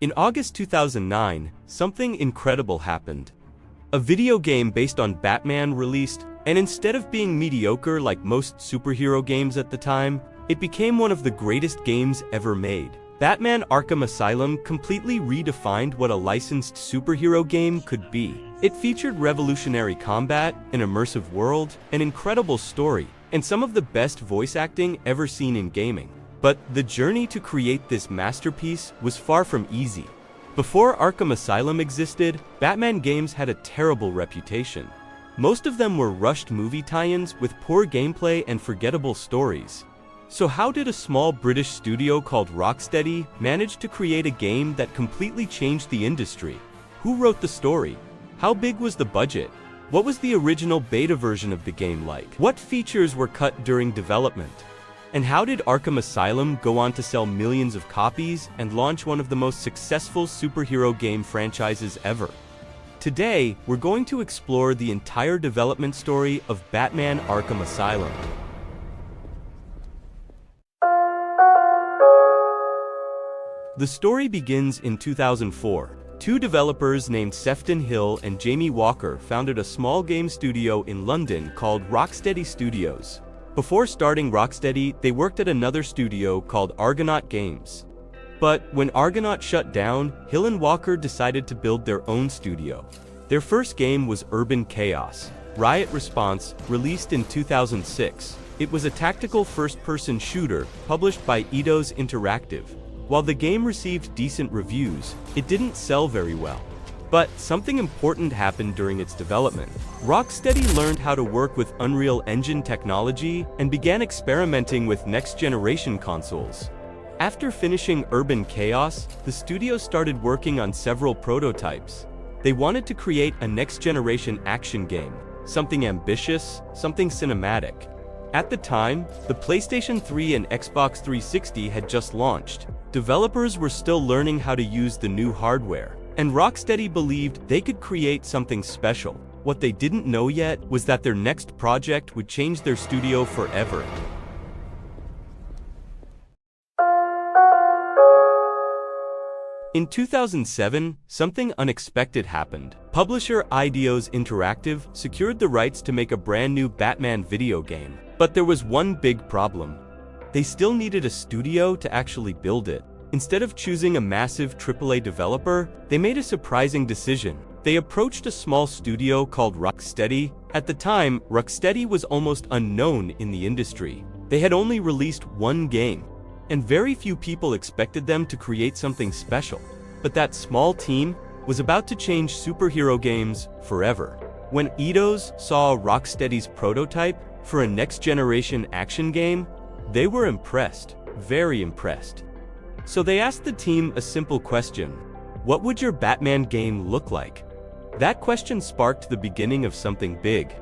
In August 2009, something incredible happened. A video game based on Batman released, and instead of being mediocre like most superhero games at the time, it became one of the greatest games ever made. Batman Arkham Asylum completely redefined what a licensed superhero game could be. It featured revolutionary combat, an immersive world, an incredible story, and some of the best voice acting ever seen in gaming. But the journey to create this masterpiece was far from easy. Before Arkham Asylum existed, Batman games had a terrible reputation. Most of them were rushed movie tie-ins with poor gameplay and forgettable stories. So how did a small British studio called Rocksteady manage to create a game that completely changed the industry? Who wrote the story? How big was the budget? What was the original beta version of the game like? What features were cut during development? And how did Arkham Asylum go on to sell millions of copies and launch one of the most successful superhero game franchises ever? Today, we're going to explore the entire development story of Batman Arkham Asylum. The story begins in 2004. Two developers named Sefton Hill and Jamie Walker founded a small game studio in London called Rocksteady Studios. Before starting Rocksteady, they worked at another studio called Argonaut Games. But when Argonaut shut down, Hill and Walker decided to build their own studio. Their first game was Urban Chaos: Riot Response, released in 2006. It was a tactical first-person shooter published by Eidos Interactive. While the game received decent reviews, it didn't sell very well. But something important happened during its development. Rocksteady learned how to work with Unreal Engine technology and began experimenting with next-generation consoles. After finishing Urban Chaos, the studio started working on several prototypes. They wanted to create a next-generation action game, something ambitious, something cinematic. At the time, the PlayStation 3 and Xbox 360 had just launched. Developers were still learning how to use the new hardware, and Rocksteady believed they could create something special. What they didn't know yet was that their next project would change their studio forever. In 2007, something unexpected happened. Publisher Eidos Interactive secured the rights to make a brand new Batman video game. But there was one big problem. They still needed a studio to actually build it. Instead of choosing a massive AAA developer, they made a surprising decision. They approached a small studio called Rocksteady. At the time, Rocksteady was almost unknown in the industry. They had only released one game, and very few people expected them to create something special. But that small team was about to change superhero games forever. When Eidos saw Rocksteady's prototype for a next-generation action game, they were impressed, very impressed. So they asked the team a simple question: what would your Batman game look like? That question sparked the beginning of something big.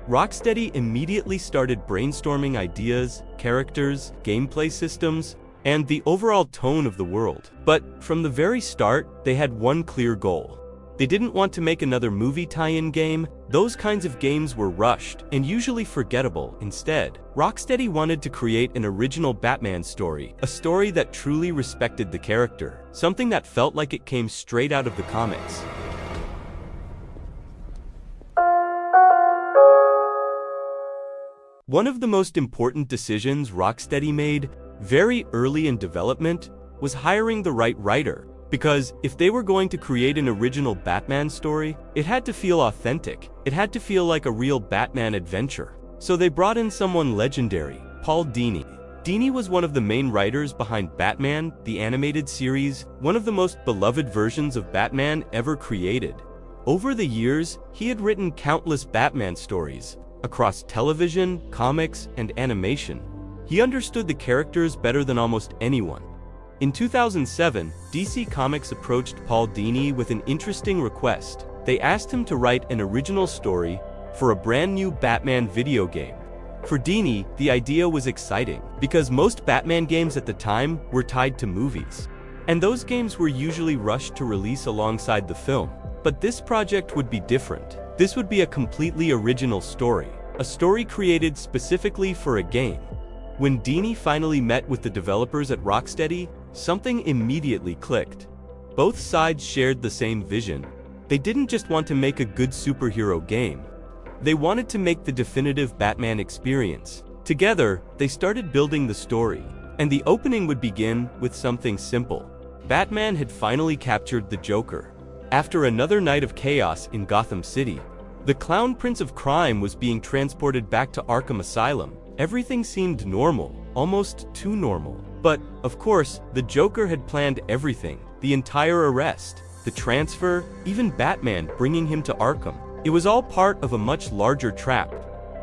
Rocksteady immediately started brainstorming ideas, characters, gameplay systems, and the overall tone of the world. But from the very start, they had one clear goal. They didn't want to make another movie tie-in game. Those kinds of games were rushed and usually forgettable. Instead, Rocksteady wanted to create an original Batman story, a story that truly respected the character, something that felt like it came straight out of the comics. One of the most important decisions Rocksteady made very early in development was hiring the right writer. Because if they were going to create an original Batman story, it had to feel authentic. It had to feel like a real Batman adventure. So they brought in someone legendary, Paul Dini. Dini was one of the main writers behind Batman, the animated series, one of the most beloved versions of Batman ever created. Over the years, he had written countless Batman stories across television, comics, and animation. He understood the characters better than almost anyone. In 2007, DC Comics approached Paul Dini with an interesting request. They asked him to write an original story for a brand new Batman video game. For Dini, the idea was exciting because most Batman games at the time were tied to movies, and those games were usually rushed to release alongside the film. But this project would be different. This would be a completely original story, a story created specifically for a game. When Dini finally met with the developers at Rocksteady, something immediately clicked. Both sides shared the same vision. They didn't just want to make a good superhero game. They wanted to make the definitive Batman experience. Together, they started building the story, and the opening would begin with something simple. Batman had finally captured the Joker. After another night of chaos in Gotham City, the Clown Prince of Crime was being transported back to Arkham Asylum. Everything seemed normal, almost too normal. But, of course, the Joker had planned everything. The entire arrest, the transfer, even Batman bringing him to Arkham. It was all part of a much larger trap.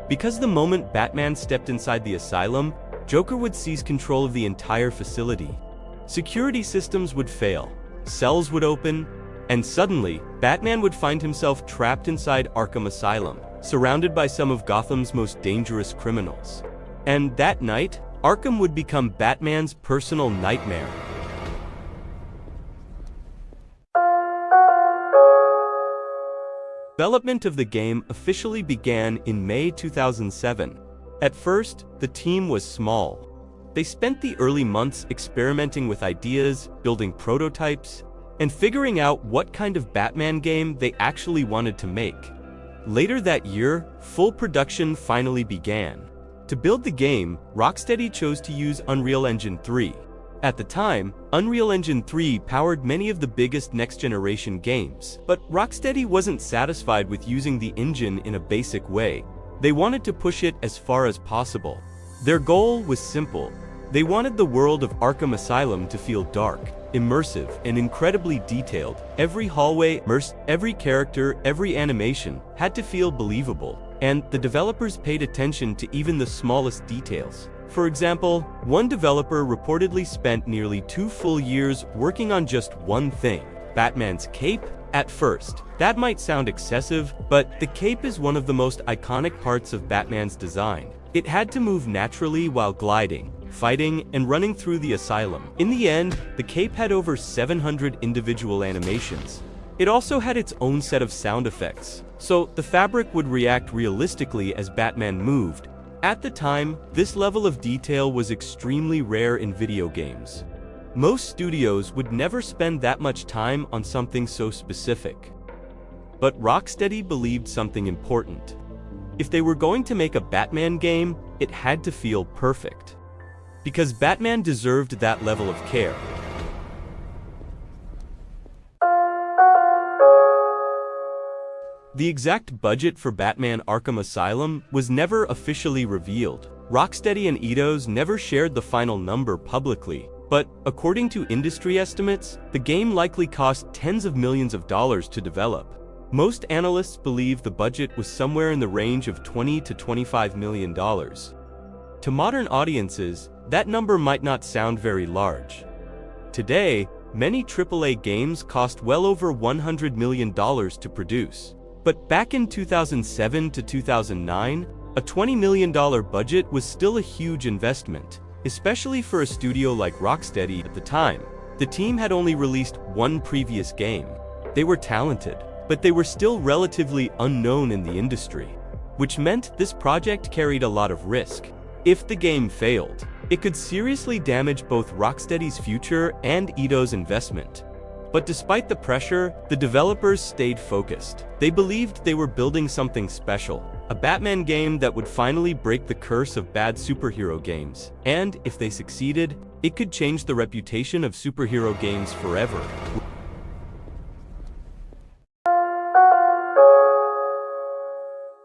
Because the moment Batman stepped inside the asylum, Joker would seize control of the entire facility. Security systems would fail, cells would open, and suddenly, Batman would find himself trapped inside Arkham Asylum, surrounded by some of Gotham's most dangerous criminals. And that night, Arkham would become Batman's personal nightmare. Development of the game officially began in May 2007. At first, the team was small. They spent the early months experimenting with ideas, building prototypes, and figuring out what kind of Batman game they actually wanted to make. Later that year, full production finally began. To build the game, Rocksteady chose to use Unreal Engine 3. At the time, Unreal Engine 3 powered many of the biggest next-generation games, but Rocksteady wasn't satisfied with using the engine in a basic way. They wanted to push it as far as possible. Their goal was simple. They wanted the world of Arkham Asylum to feel dark, immersive, and incredibly detailed. Every hallway, every character, every animation had to feel believable, and the developers paid attention to even the smallest details. For example, one developer reportedly spent nearly 2 full years working on just one thing: Batman's cape. At first, that might sound excessive, but the cape is one of the most iconic parts of Batman's design. It had to move naturally while gliding, fighting, and running through the asylum. In the end, the cape had over 700 individual animations. It also had its own set of sound effects, so the fabric would react realistically as Batman moved. At the time, this level of detail was extremely rare in video games. Most studios would never spend that much time on something so specific. But Rocksteady believed something important. If they were going to make a Batman game, it had to feel perfect. Because Batman deserved that level of care. The exact budget for Batman Arkham Asylum was never officially revealed. Rocksteady and Eidos never shared the final number publicly, but according to industry estimates, the game likely cost tens of millions of dollars to develop. Most analysts believe the budget was somewhere in the range of $20 to $25 million. To modern audiences, that number might not sound very large. Today, many AAA games cost well over $100 million to produce. But back in 2007 to 2009, a $20 million budget was still a huge investment, especially for a studio like Rocksteady at the time. The team had only released one previous game. They were talented, but they were still relatively unknown in the industry, which meant this project carried a lot of risk. If the game failed, it could seriously damage both Rocksteady's future and Eidos' investment. But despite the pressure, the developers stayed focused. They believed they were building something special, a Batman game that would finally break the curse of bad superhero games. And if they succeeded, it could change the reputation of superhero games forever.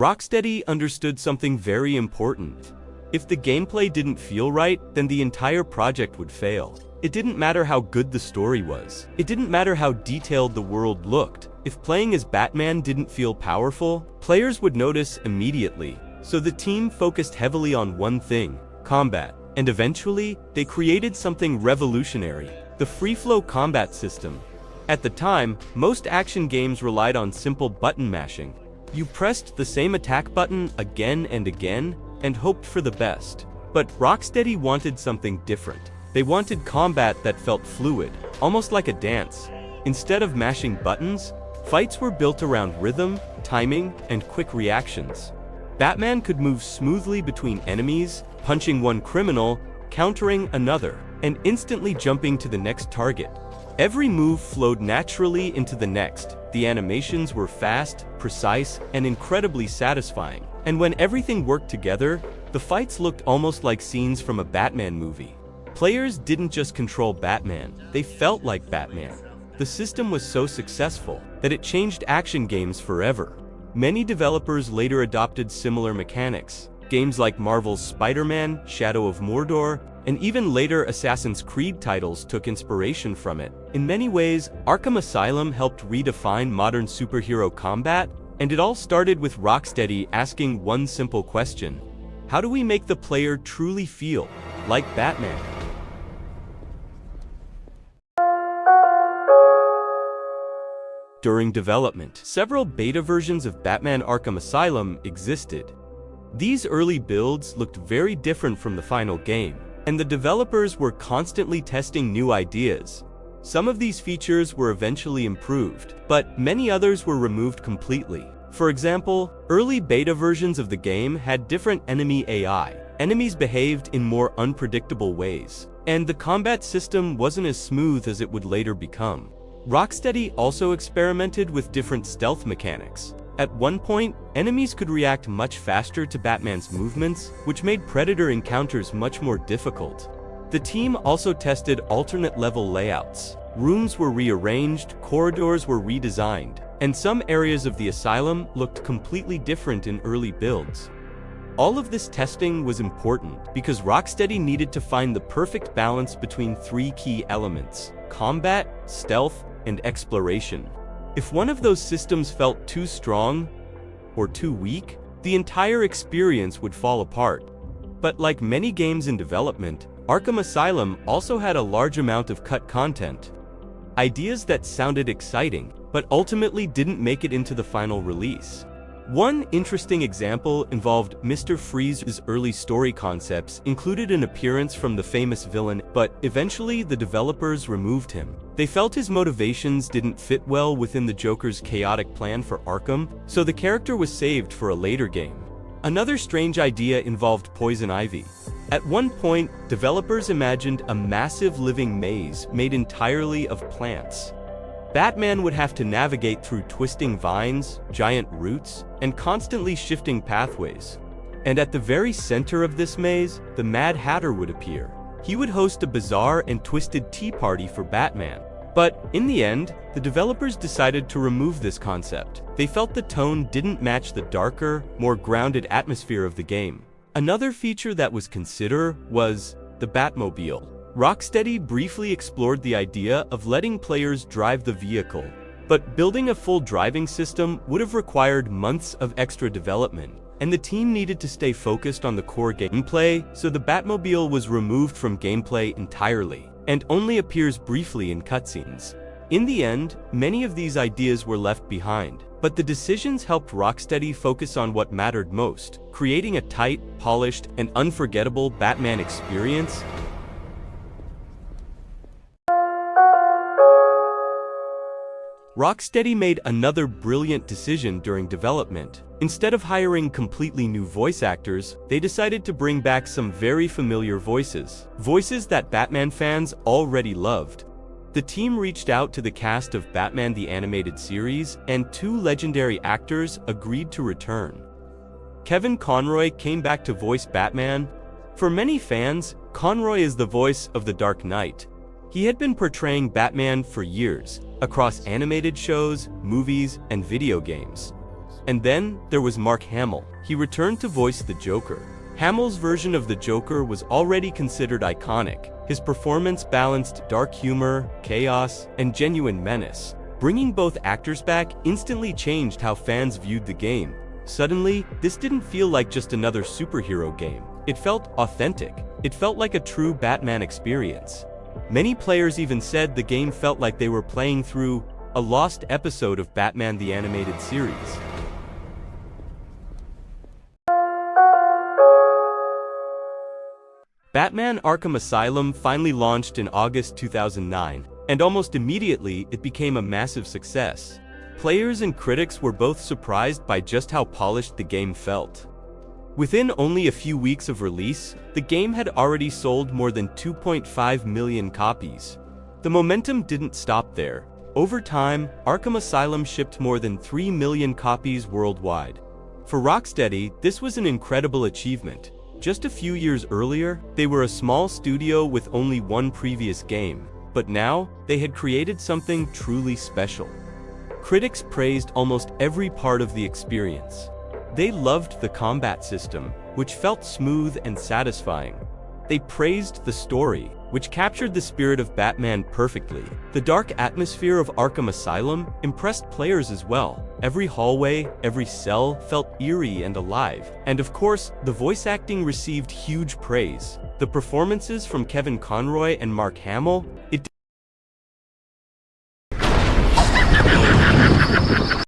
Rocksteady understood something very important. If the gameplay didn't feel right, then the entire project would fail. It didn't matter how good the story was. It didn't matter how detailed the world looked. If playing as Batman didn't feel powerful, players would notice immediately. So the team focused heavily on one thing: combat. And eventually, they created something revolutionary: the free-flow combat system. At the time, most action games relied on simple button mashing. You pressed the same attack button again and again, and hoped for the best. But Rocksteady wanted something different. They wanted combat that felt fluid, almost like a dance. Instead of mashing buttons, fights were built around rhythm, timing, and quick reactions. Batman could move smoothly between enemies, punching one criminal, countering another, and instantly jumping to the next target. Every move flowed naturally into the next. The animations were fast, precise, and incredibly satisfying. And when everything worked together, the fights looked almost like scenes from a Batman movie. Players didn't just control Batman, they felt like Batman. The system was so successful that it changed action games forever. Many developers later adopted similar mechanics. Games like Marvel's Spider-Man, Shadow of Mordor, and even later Assassin's Creed titles took inspiration from it. In many ways, Arkham Asylum helped redefine modern superhero combat, and it all started with Rocksteady asking one simple question: how do we make the player truly feel like Batman? During development, several beta versions of Batman Arkham Asylum existed. These early builds looked very different from the final game, and the developers were constantly testing new ideas. Some of these features were eventually improved, but many others were removed completely. For example, early beta versions of the game had different enemy AI. Enemies behaved in more unpredictable ways, and the combat system wasn't as smooth as it would later become. Rocksteady also experimented with different stealth mechanics. At one point, enemies could react much faster to Batman's movements, which made Predator encounters much more difficult. The team also tested alternate level layouts. Rooms were rearranged, corridors were redesigned, and some areas of the asylum looked completely different in early builds. All of this testing was important because Rocksteady needed to find the perfect balance between three key elements: combat, stealth, and exploration. If one of those systems felt too strong or too weak, the entire experience would fall apart. But like many games in development, Arkham Asylum also had a large amount of cut content. Ideas that sounded exciting, but ultimately didn't make it into the final release. One interesting example involved Mr. Freeze's early story concepts included an appearance from the famous villain, but eventually the developers removed him. They felt his motivations didn't fit well within the Joker's chaotic plan for Arkham, so the character was saved for a later game. Another strange idea involved Poison Ivy. At one point, developers imagined a massive living maze made entirely of plants. Batman would have to navigate through twisting vines, giant roots, and constantly shifting pathways. And at the very center of this maze, the Mad Hatter would appear. He would host a bizarre and twisted tea party for Batman. But in the end, the developers decided to remove this concept. They felt the tone didn't match the darker, more grounded atmosphere of the game. Another feature that was considered was the Batmobile. Rocksteady briefly explored the idea of letting players drive the vehicle, but building a full driving system would have required months of extra development, and the team needed to stay focused on the core gameplay, so the Batmobile was removed from gameplay entirely, and only appears briefly in cutscenes. In the end, many of these ideas were left behind, but the decisions helped Rocksteady focus on what mattered most, creating a tight, polished, and unforgettable Batman experience. Rocksteady made another brilliant decision during development. Instead of hiring completely new voice actors, they decided to bring back some very familiar voices. Voices that Batman fans already loved. The team reached out to the cast of Batman the Animated Series, and two legendary actors agreed to return. Kevin Conroy came back to voice Batman. For many fans, Conroy is the voice of the Dark Knight. He had been portraying Batman for years, across animated shows, movies, and video games. And then there was Mark Hamill. He returned to voice the Joker. Hamill's version of the Joker was already considered iconic. His performance balanced dark humor, chaos, and genuine menace. Bringing both actors back instantly changed how fans viewed the game. Suddenly, this didn't feel like just another superhero game. It felt authentic. It felt like a true Batman experience. Many players even said the game felt like they were playing through a lost episode of Batman the Animated Series. Batman Arkham Asylum finally launched in August 2009, and almost immediately it became a massive success. Players and critics were both surprised by just how polished the game felt. Within only a few weeks of release, the game had already sold more than 2.5 million copies. The momentum didn't stop there. Over time, Arkham Asylum shipped more than 3 million copies worldwide. For Rocksteady, this was an incredible achievement. Just a few years earlier, they were a small studio with only one previous game, but now, they had created something truly special. Critics praised almost every part of the experience. They loved the combat system, which felt smooth and satisfying. They praised the story, which captured the spirit of Batman perfectly. The dark atmosphere of Arkham Asylum impressed players as well. Every hallway, every cell felt eerie and alive. And of course, the voice acting received huge praise. The performances from Kevin Conroy and Mark Hamill, it